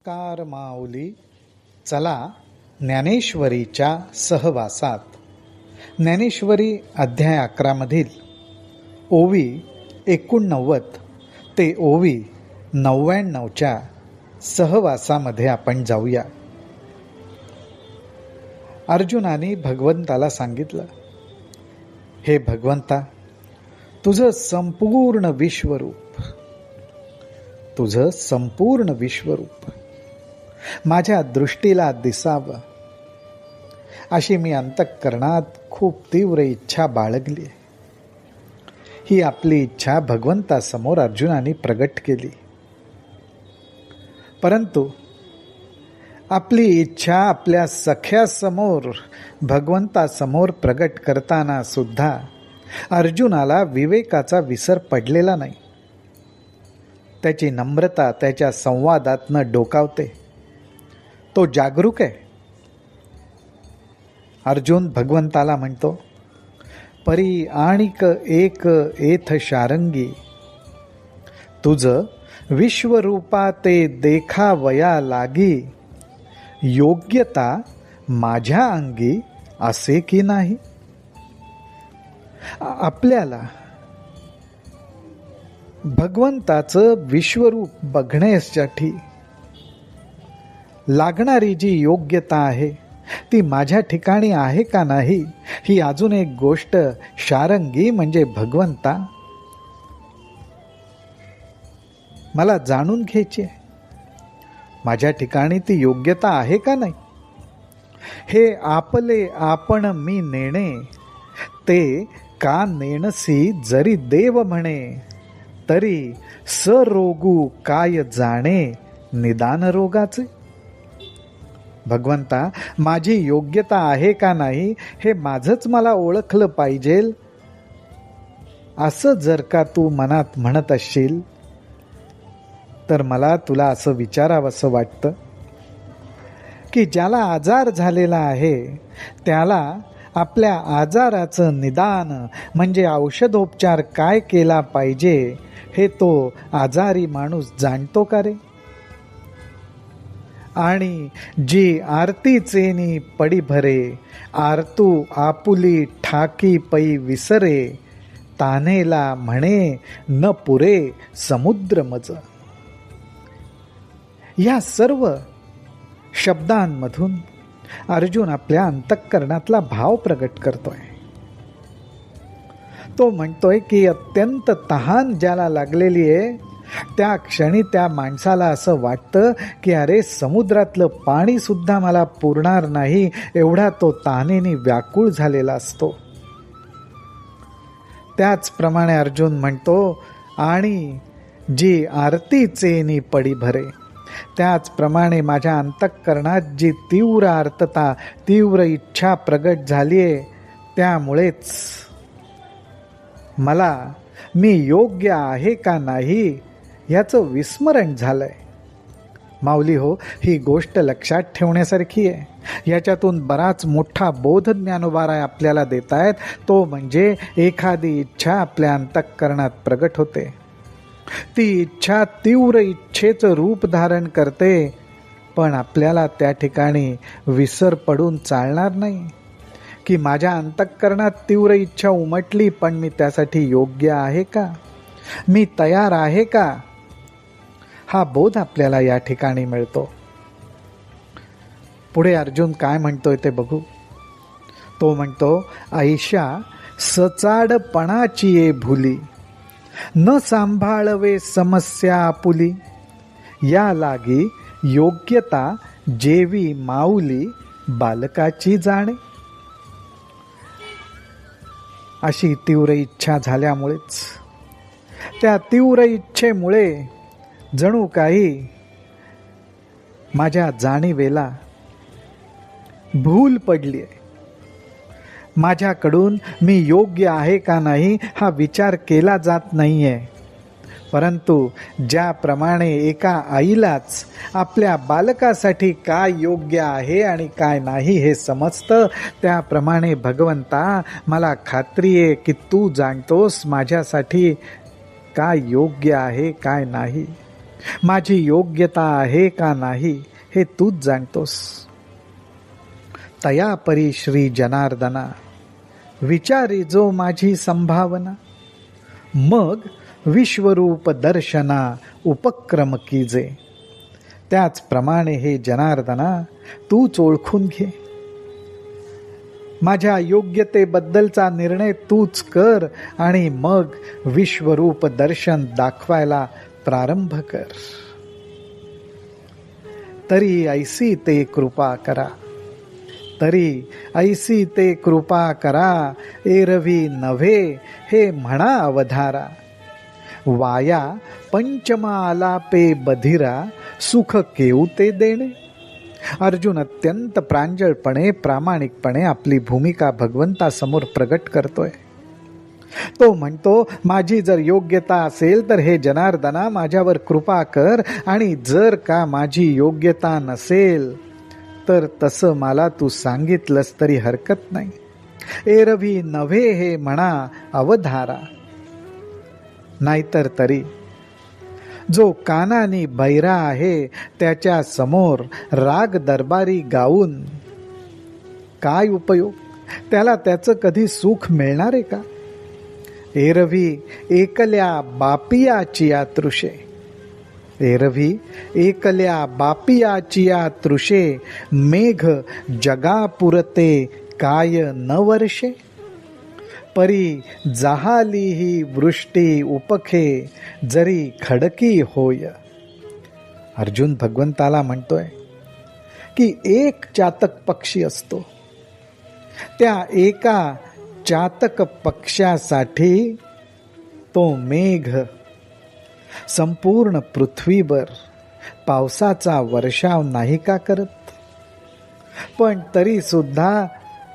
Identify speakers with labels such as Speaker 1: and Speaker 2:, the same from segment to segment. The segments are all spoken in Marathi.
Speaker 1: कार माऊली, चला ज्ञानेश्वरीच्या सहवासात. ज्ञानेश्वरी अध्याय 11 मधील ओवी 89 ते ओवी 99च्या सहवासामध्ये आपण जाऊया. अर्जुनाने भगवंताला सांगितलं, हे भगवंता, तुझं संपूर्ण विश्वरूप माझ्या दृष्टीला दिसावं अशी मी अंतःकरणात खूप तीव्र इच्छा बाळगली. ही आपली इच्छा भगवंतासमोर अर्जुनाने प्रगट केली. परंतु आपली इच्छा आपल्या सख्यासमोर भगवंतासमोर प्रगट करताना सुद्धा अर्जुनाला विवेकाचा विसर पडलेला नाही. त्याची नम्रता त्याच्या संवादातनं डोकावते. तो जागरूक आहे. अर्जुन भगवंताला म्हणतो, परी आणिक एक एथ शारंगी, तुझ विश्वरूपा ते देखावया लागी, योग्यता माझ्या अंगी असे की नाही. आपल्याला भगवंताचं विश्वरूप बघण्यासाठी लागणारी जी योग्यता आहे ती माझ्या ठिकाणी आहे का नाही, ही अजून एक गोष्ट शारंगी म्हणजे भगवंता मला जाणून घ्यायची आहे. माझ्या ठिकाणी ती योग्यता आहे का नाही. हे आपले आपण मी नेणे, ते का नेणसी जरी देव म्हणे, तरी सरोगू काय जाणे निदान रोगाचे. भगवंता, माझी योग्यता आहे का नाही हे माझंच मला ओळखलं पाहिजे. असं जर का तू मनात म्हणत असशील तर मला तुला असं विचारावंसं वाटतं की ज्याला आजार झालेला आहे त्याला आपल्या आजाराचं निदान म्हणजे औषधोपचार काय केला पाहिजे हे तो आजारी माणूस जाणतो का रे. आणि जी आरतीचेनी पडी भरे, आरतू आपुली ठाकी पै विसरे, तानेला म्हणे न पुरे समुद्र मज. या सर्व शब्दांमधून अर्जुन आपल्या अंतःकरणातला भाव प्रगट करतोय. तो म्हणतोय की अत्यंत तहान ज्याला लागलेली आहे त्या क्षणी त्या माणसाला असं वाटतं की अरे, समुद्रातलं पाणी सुद्धा मला पुरणार नाही एवढा तो तहानेने व्याकुळ झालेला असतो. त्याचप्रमाणे अर्जुन म्हणतो, आणि जी आरतीचेनी पडी भरे, त्याचप्रमाणे माझ्या अंतःकरणात जी तीव्र आर्तता तीव्र इच्छा प्रगट झालीये त्यामुळेच मला मी योग्य आहे का नाही याचं विस्मरण झालंय. माऊली हो, ही गोष्ट लक्षात ठेवण्यासारखी आहे. याच्यातून बराच मोठा बोध ज्ञानोबाराय आपल्याला देत आहेत. तो म्हणजे एखादी इच्छा आपल्या अंतःकरणात प्रगट होते, ती इच्छा तीव्र इच्छेचं रूप धारण करते, पण आपल्याला त्या ठिकाणी विसर पडून चालणार नाही की माझ्या अंतःकरणात तीव्र इच्छा उमटली, पण मी त्यासाठी योग्य आहे का, मी तयार आहे का, हा बोध आपल्याला या ठिकाणी मिळतो. पुढे अर्जुन काय म्हणतोय ते बघू. तो म्हणतो, ऐशा सचाडपणाची ये भुली, न सांभाळवे समस्या आपुली, या लागी योग्यता जेवी माऊली बालकाची जाणे. अशी तीव्र इच्छा झाल्यामुळेच, त्या तीव्र इच्छेमुळे जणू काही माझ्या जाणीवेला भूल पडली आहे. माझ्याकडून मी योग्य आहे का नाही हा विचार केला जात नाहीये. परंतु ज्याप्रमाणे एका आईलाच आपल्या बालकासाठी काय योग्य आहे आणि काय नाही हे समजतं, त्याप्रमाणे भगवंता, मला खात्री आहे की तू जाणतोस माझ्यासाठी काय योग्य आहे काय नाही. माझी योग्यता आहे का नाही हे तूच जाणतोस. तया परी श्री जनार्दना, विचारी जो माझी संभावना. मग विश्वरूप दर्शना उपक्रम कीजे. त्याचप्रमाणे हे जनार्दना तूच ओळखून घे. माझ्या योग्यतेबद्दलचा निर्णय तूच कर आणि मग विश्वरूप दर्शन दाखवायला प्रारंभ कर. तरी ऐसी ते कृपा करा, तरी ऐसी ते कृपा करा. एरवी नव्हे हे म्हणा अवधारा. वाया पंचमा आलापे बधिरा, सुख केऊ ते देणे. अर्जुन अत्यंत प्रांजळपणे प्रामाणिकपणे आपली भूमिका भगवंतासमोर प्रगट करतोय. तो म्हणतो, माझी जर योग्यता असेल तर हे जनार्दना माझ्यावर कृपा कर, आणि जर का माझी योग्यता नसेल तर तसं मला तू सांगितलंस तरी हरकत नाही. एरवी नव्हे हे म्हणा अवधारा. नाहीतर तरी जो कानानी बैरा आहे त्याच्या समोर राग दरबारी गाऊन काय उपयोग. त्याला त्याचं कधी सुख मिळणार आहे का. एरवी एकल्या बापियाचिया तृषे, एरवी एकल्या बापियाचिया तृषे. मेघ जगापुरते काय न वर्षे. परी जाहाली ही वृष्टी उपखे, जरी खडकी होय. अर्जुन भगवंताला म्हणतोय की एक चातक पक्षी असतो. त्या एका चातक पक्ष्यासाठी तो मेघ संपूर्ण पृथ्वीवर पावसाचा वर्षाव नाही का करत. पण तरी सुद्धा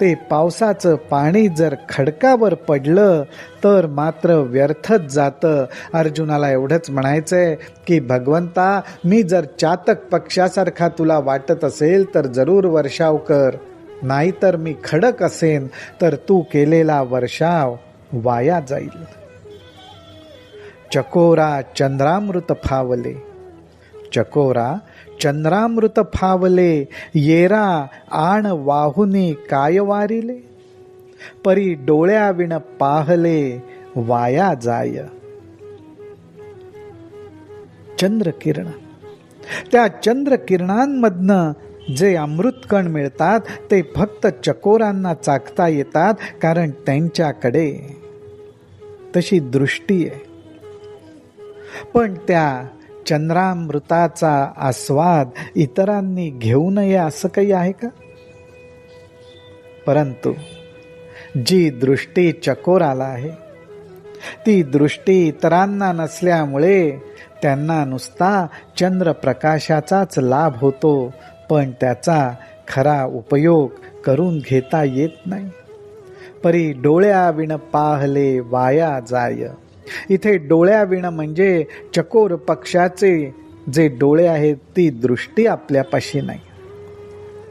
Speaker 1: ते पावसाचं पाणी जर खडकावर पडलं तर मात्र व्यर्थच जातं. अर्जुनाला एवढंच म्हणायचंय की भगवंता, मी जर चातक पक्ष्यासारखा तुला वाटत असेल तर जरूर वर्षाव कर, नाहीतर मी खडक असेन तर तू केलेला वर्षाव वाया जाईल. चकोरा चंद्रामृत फावले, चकोरा चंद्रामृत फावले. येरा आण वाहुनी काय वारिले. परी डोळ्याविण पाहले वाया जाय. चंद्रकिरण, त्या चंद्रकिरणांमधनं जे अमृतकण मिळतात ते फक्त चकोरांना चाखता येतात, कारण त्यांच्याकडे तशी दृष्टी आहे. पण त्या चंद्रामृताचा आस्वाद इतरांनी घेऊ नये असं काही आहे का. परंतु जी दृष्टी चकोराला आहे ती दृष्टी इतरांना नसल्यामुळे त्यांना नुसता चंद्रप्रकाशाचाच लाभ होतो, पण त्याचा खरा उपयोग करून घेता येत नाही. परी डोळ्याविण पाहले वाया जाय. इथे डोळ्याविण म्हणजे चकोर पक्षाचे जे डोळे आहेत ती दृष्टी आपल्यापाशी नाही.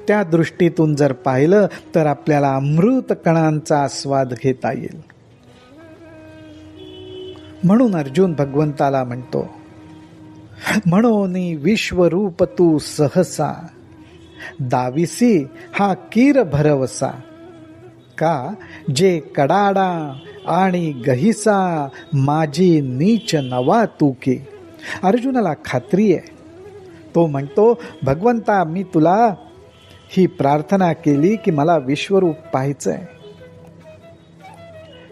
Speaker 1: त्या दृष्टीतून जर पाहिलं तर आपल्याला अमृत कणांचा आस्वाद घेता येईल. म्हणून अर्जुन भगवंताला म्हणतो, म्हणून विश्वरूप तू सहसा, दाविसी हा कीर भरवसा. का जे कडाडा आणि गहिसा, माझी नीच नवा तूके. अर्जुनाला खात्री आहे. तो म्हणतो, भगवंता, मी तुला ही प्रार्थना केली की मला विश्वरूप पाहायचंय.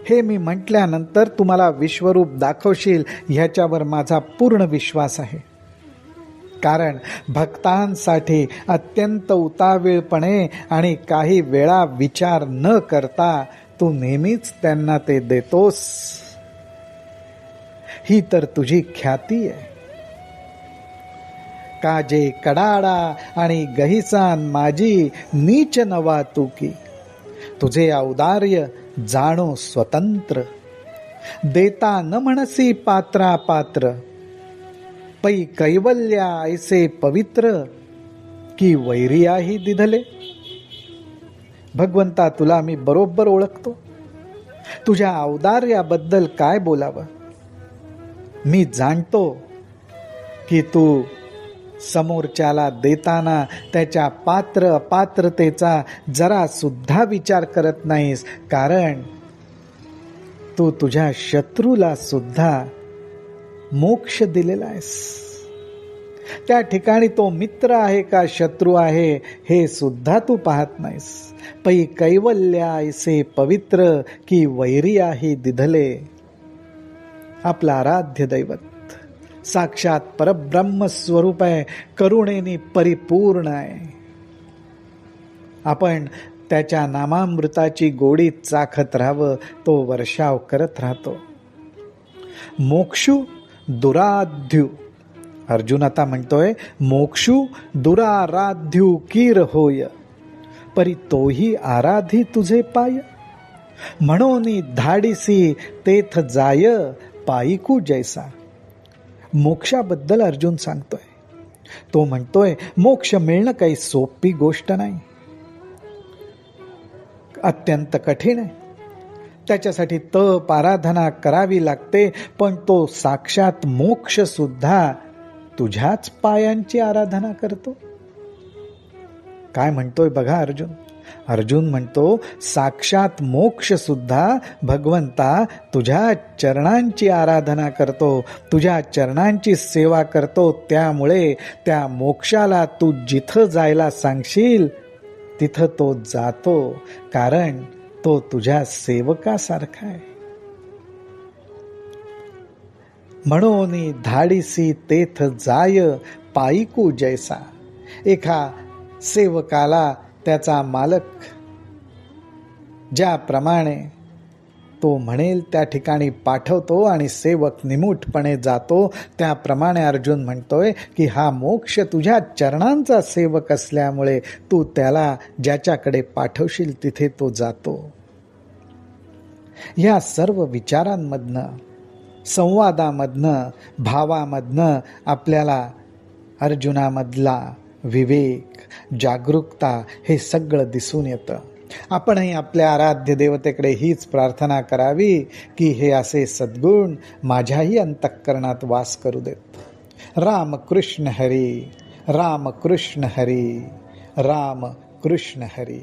Speaker 1: हे मी म्हटल्यानंतर तुम्हाला विश्वरूप दाखवशील ह्याच्यावर माझा पूर्ण विश्वास आहे. कारण भक्तांसाठी अत्यंत उतावीळपणे आणि काही वेळा विचार न करता तू नेहमीच त्यांना ते देतोस. ही तर तुझी ख्याती आहे. काजे कडाडा आणि गहिसान माझी नीच नवा तुकी. तुझे औदार्य जाणो स्वतंत्र, देता न म्हणसी पात्रा पात्र. पै कैवल्या ऐसे पवित्र, की वैरियाही दिधले. भगवंता, तुला मी बरोबर ओळखतो. तुझ्या औदार्याबद्दल काय बोलावं. मी जाणतो की तू समोरच्याला देताना त्याच्या पात्र अपात्रतेचा जरा सुद्धा विचार करत नाहीस, कारण तू तुझ्या शत्रूला सुद्धा मोक्ष दिलेला आहेस. त्या ठिकाणी तो मित्र आहे का शत्रू आहे हे सुद्धा तू पाहत नाहीस. पै कैवल्या ऐसे पवित्र की वैरी आहे दिधले. आपलं आराध्य दैवत साक्षात परब्रह्म स्वरूप आहे, करुणेने परिपूर्ण आहे. आपण त्याच्या नामामृताची गोडी चाखत राहावं, तो वर्षाव करत राहतो. मोक्षू दुराध्यू, अर्जुन आता म्हणतोय, मोक्षू दुराराध्यू कीर होय, परी तोही आराधी तुझे पाय. म्हणोनी धाडिसी तेथ जाय, पायिकू जैसा. मोक्षाबद्दल अर्जुन सांगतोय. तो म्हणतोय मोक्ष मिळणं काही सोपी गोष्ट नाही, अत्यंत कठीण आहे. त्याच्यासाठी तप आराधना करावी लागते, पण तो साक्षात मोक्ष सुद्धा तुझ्याच पायांची आराधना करतो. काय म्हणतोय बघा अर्जुन. अर्जुन म्हणतो साक्षात मोक्ष सुद्धा भगवंता तुझ्या चरणांची आराधना करतो, तुझ्या चरणांची सेवा करतो. त्यामुळे त्या मोक्षाला तू जिथं जायला सांगशील तिथं तो जातो, कारण तो तुझ्या सेवकासारखा आहे. म्हणून धाडिसी तेथ जाय, पायिकू जैसा. एका सेवकाला त्याचा मालक ज्याप्रमाणे तो म्हणेल त्या ठिकाणी पाठवतो आणि सेवक निमूटपणे जातो. त्याप्रमाणे अर्जुन म्हणतोय की हा मोक्ष तुझ्या चरणांचा सेवक असल्यामुळे तू त्याला ज्याच्याकडे पाठवशील तिथे तो जातो. या सर्व विचारांमधनं, संवादामधनं, भावामधनं आपल्याला अर्जुनामधला विवेक, जागरूकता हे सगळं दिसून येतं. आपणही आपल्या आराध्य देवतेकडे हीच प्रार्थना करावी की हे असे सद्गुण माझ्याही अंतःकरणात वास करू देत. राम कृष्ण हरी, राम कृष्ण हरी, राम कृष्ण हरी.